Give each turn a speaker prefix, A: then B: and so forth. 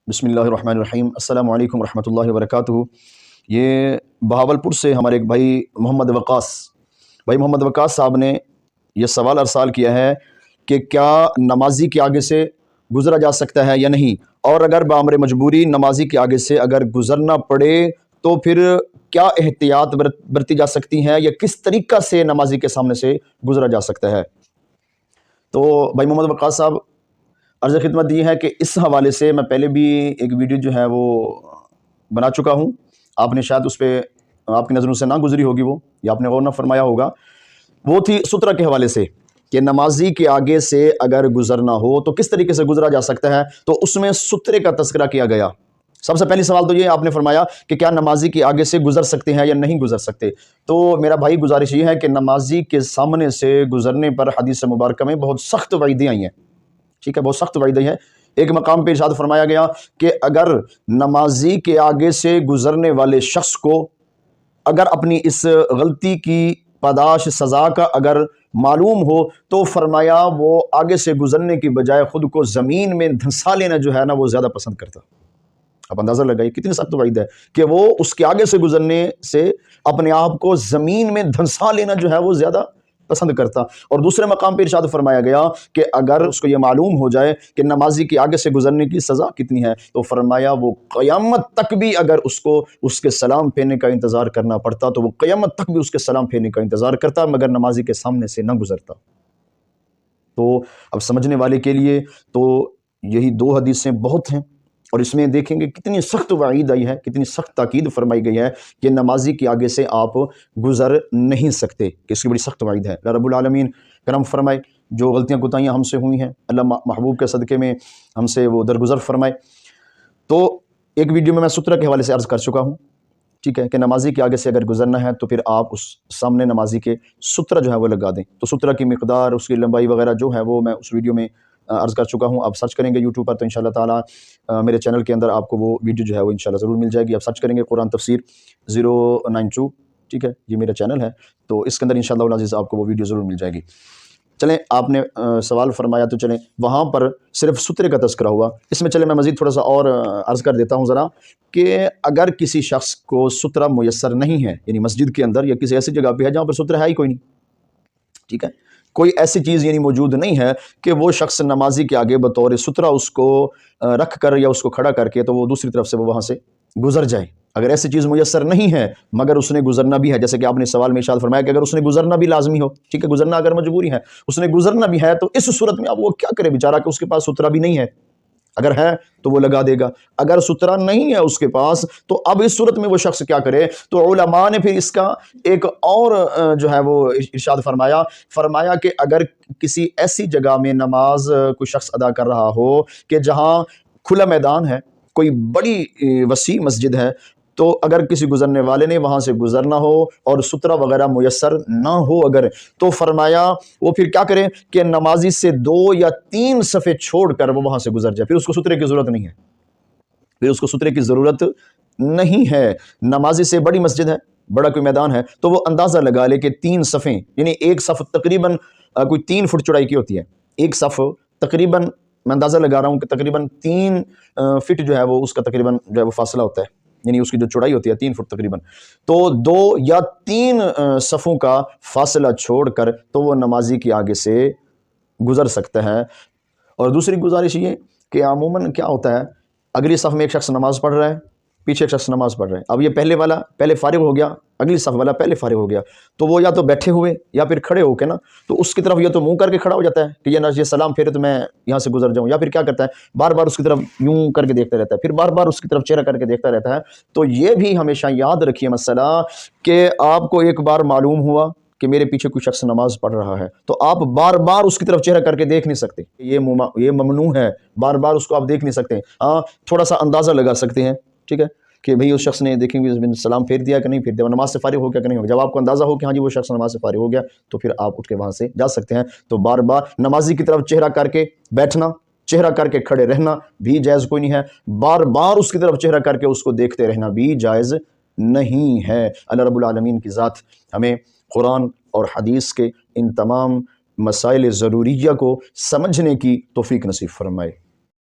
A: بسم اللہ الرحمن الرحیم۔ السلام علیکم ورحمۃ اللہ وبرکاتہ۔ یہ بہاولپور سے ہمارے ایک بھائی محمد وقاص صاحب نے یہ سوال ارسال کیا ہے کہ کیا نمازی کے آگے سے گزرا جا سکتا ہے یا نہیں، اور اگر بامر مجبوری نمازی کے آگے سے اگر گزرنا پڑے تو پھر کیا احتیاط برتی جا سکتی ہیں یا کس طریقہ سے نمازی کے سامنے سے گزرا جا سکتا ہے۔ تو بھائی محمد وقاص صاحب، عرض خدمت یہ ہے کہ اس حوالے سے میں پہلے بھی ایک ویڈیو جو ہے وہ بنا چکا ہوں، آپ نے شاید اس پہ آپ کی نظروں سے نہ گزری ہوگی وہ، یا آپ نے غور نہ فرمایا ہوگا۔ وہ تھی سترہ کے حوالے سے کہ نمازی کے آگے سے اگر گزرنا ہو تو کس طریقے سے گزرا جا سکتا ہے، تو اس میں سترے کا تذکرہ کیا گیا۔ سب سے پہلی سوال تو یہ آپ نے فرمایا کہ کیا نمازی کے آگے سے گزر سکتے ہیں یا نہیں گزر سکتے۔ تو میرا بھائی گزارش یہ ہے کہ نمازی کے سامنے سے گزرنے پر حدیث مبارکہ میں بہت سخت وعیدیں آئی ہیں، ٹھیک ہے، بہت سخت وعیدیں ہیں۔ ایک مقام پہ ارشاد فرمایا گیا کہ اگر نمازی کے آگے سے گزرنے والے شخص کو اگر اپنی اس غلطی کی پاداش سزا کا اگر معلوم ہو تو فرمایا وہ آگے سے گزرنے کی بجائے خود کو زمین میں دھنسا لینا جو ہے نا وہ زیادہ پسند کرتا۔ آپ اندازہ لگائیے کتنی سخت وعید ہے کہ وہ اس کے آگے سے گزرنے سے اپنے آپ کو زمین میں دھنسا لینا جو ہے وہ زیادہ پسند کرتا۔ اور دوسرے مقام پہ ارشاد فرمایا گیا کہ اگر اس کو یہ معلوم ہو جائے کہ نمازی کے آگے سے گزرنے کی سزا کتنی ہے تو فرمایا وہ قیامت تک بھی اگر اس کو اس کے سلام پھیرنے کا انتظار کرنا پڑتا تو وہ قیامت تک بھی اس کے سلام پھیرنے کا انتظار کرتا مگر نمازی کے سامنے سے نہ گزرتا۔ تو اب سمجھنے والے کے لیے تو یہی دو حدیثیں بہت ہیں، اور اس میں دیکھیں گے کتنی سخت وعید آئی ہے، کتنی سخت تاکید فرمائی گئی ہے کہ نمازی کے آگے سے آپ گزر نہیں سکتے، کہ اس کی بڑی سخت وعید ہے۔ اللہ رب العالمین کرم فرمائے، جو غلطیاں کوتاہیاں ہم سے ہوئی ہیں اللہ محبوب کے صدقے میں ہم سے وہ درگزر فرمائے۔ تو ایک ویڈیو میں 17 کے حوالے سے عرض کر چکا ہوں، ٹھیک ہے، کہ نمازی کے آگے سے اگر گزرنا ہے تو پھر آپ اس سامنے نمازی کے 17 جو ہے وہ لگا دیں۔ تو 17 کی مقدار، اس کی لمبائی وغیرہ جو ہے وہ میں اس ویڈیو میں عرض کر چکا ہوں۔ آپ سرچ کریں گے یوٹیوب پر تو انشاءاللہ تعالی میرے چینل کے اندر آپ کو وہ ویڈیو جو ہے وہ انشاءاللہ ضرور مل جائے گی۔ آپ سرچ کریں گے قرآن تفسیر 092، ٹھیک ہے، یہ میرا چینل ہے، تو اس کے اندر انشاءاللہ العزیز آپ کو وہ ویڈیو ضرور مل جائے گی۔ چلیں، آپ نے سوال فرمایا تو چلیں وہاں پر صرف سترے کا تذکرہ ہوا، اس میں چلیں میں مزید تھوڑا سا اور عرض کر دیتا ہوں ذرا، کہ اگر کسی شخص کو سترہ میسر نہیں ہے، یعنی مسجد کے اندر یا کسی ایسی جگہ پہ ہے جہاں پر سترہ ہے ہی کوئی نہیں، ٹھیک ہے، کوئی ایسی چیز یعنی موجود نہیں ہے کہ وہ شخص نمازی کے آگے بطور سترہ اس کو رکھ کر یا اس کو کھڑا کر کے تو وہ دوسری طرف سے وہ وہاں سے گزر جائے۔ اگر ایسی چیز میسر نہیں ہے مگر اس نے گزرنا بھی ہے، جیسے کہ آپ نے سوال میں ارشاد فرمایا کہ اگر اس نے گزرنا بھی لازمی ہو، ٹھیک ہے، گزرنا اگر مجبوری ہے، اس نے گزرنا بھی ہے، تو اس صورت میں اب وہ کیا کرے بیچارہ کہ اس کے پاس سترہ بھی نہیں ہے۔ اگر ہے تو وہ لگا دے گا، اگر سترہ نہیں ہے اس کے پاس تو اب اس صورت میں وہ شخص کیا کرے۔ تو علماء نے پھر اس کا ایک اور جو ہے وہ ارشاد فرمایا کہ اگر کسی ایسی جگہ میں نماز کوئی شخص ادا کر رہا ہو کہ جہاں کھلا میدان ہے، کوئی بڑی وسیع مسجد ہے، تو اگر کسی گزرنے والے نے وہاں سے گزرنا ہو اور سترہ وغیرہ میسر نہ ہو اگر، تو فرمایا وہ پھر کیا کرے کہ نمازی سے 2 یا 3 صفیں چھوڑ کر وہ وہاں سے گزر جائے، پھر اس کو سترے کی ضرورت نہیں ہے، پھر اس کو سترے کی ضرورت نہیں ہے۔ نمازی سے بڑی مسجد ہے، بڑا کوئی میدان ہے، تو وہ اندازہ لگا لے کہ 3 صفیں، یعنی ایک صف تقریباً کوئی 3 فٹ چوڑائی کی ہوتی ہے، ایک صف تقریباً میں اندازہ لگا رہا ہوں کہ تقریباً 3 فٹ جو ہے وہ اس کا تقریباً جو ہے وہ فاصلہ ہوتا ہے، یعنی اس کی جو چوڑائی ہوتی ہے 3 فٹ تقریباً، تو 2 یا 3 صفوں کا فاصلہ چھوڑ کر تو وہ نمازی کے آگے سے گزر سکتا ہے۔ اور دوسری گزارش یہ کہ عموماً کیا ہوتا ہے، اگلی صف میں ایک شخص نماز پڑھ رہا ہے، پیچھے ایک شخص نماز پڑھ رہا ہے، اب یہ پہلے والا پہلے فارغ ہو گیا، اگلی صف والا پہلے فارغ ہو گیا، تو وہ یا تو بیٹھے ہوئے یا پھر کھڑے ہو کے نا تو اس کی طرف یا تو منہ کر کے کھڑا ہو جاتا ہے کہ یہ سلام پھیرے تو میں یہاں سے گزر جاؤں، یا پھر کیا کرتا ہے بار بار اس کی طرف یوں کر کے دیکھتا رہتا ہے، پھر بار بار اس کی طرف چہرہ کر کے دیکھتا رہتا ہے۔ تو یہ بھی ہمیشہ یاد رکھیے مسئلہ کہ آپ کو ایک بار معلوم ہوا کہ میرے پیچھے کوئی شخص نماز پڑھ رہا ہے تو آپ بار بار اس کی طرف چہرہ کر کے دیکھ نہیں سکتے، یہ ممنوع ہے، بار بار اس کو آپ دیکھ نہیں سکتے۔ ہاں، تھوڑا سا اندازہ لگا سکتے ہیں، ٹھیک ہے، کہ بھئی اس شخص نے دیکھیں گے سلام پھیر دیا کہ نہیں پھیر دیا، وہ نماز سے فارغ ہو گیا کہ نہیں ہو گیا۔ جب آپ کو اندازہ ہو کہ ہاں جی وہ شخص نماز سے فارغ ہو گیا تو پھر آپ اٹھ کے وہاں سے جا سکتے ہیں۔ تو بار بار نمازی کی طرف چہرہ کر کے بیٹھنا، چہرہ کر کے کھڑے رہنا بھی جائز کوئی نہیں ہے، بار بار اس کی طرف چہرہ کر کے اس کو دیکھتے رہنا بھی جائز نہیں ہے۔ اللہ رب العالمین کی ذات ہمیں قرآن اور حدیث کے ان تمام مسائل ضروریہ کو سمجھنے کی توفیق نصیب فرمائے۔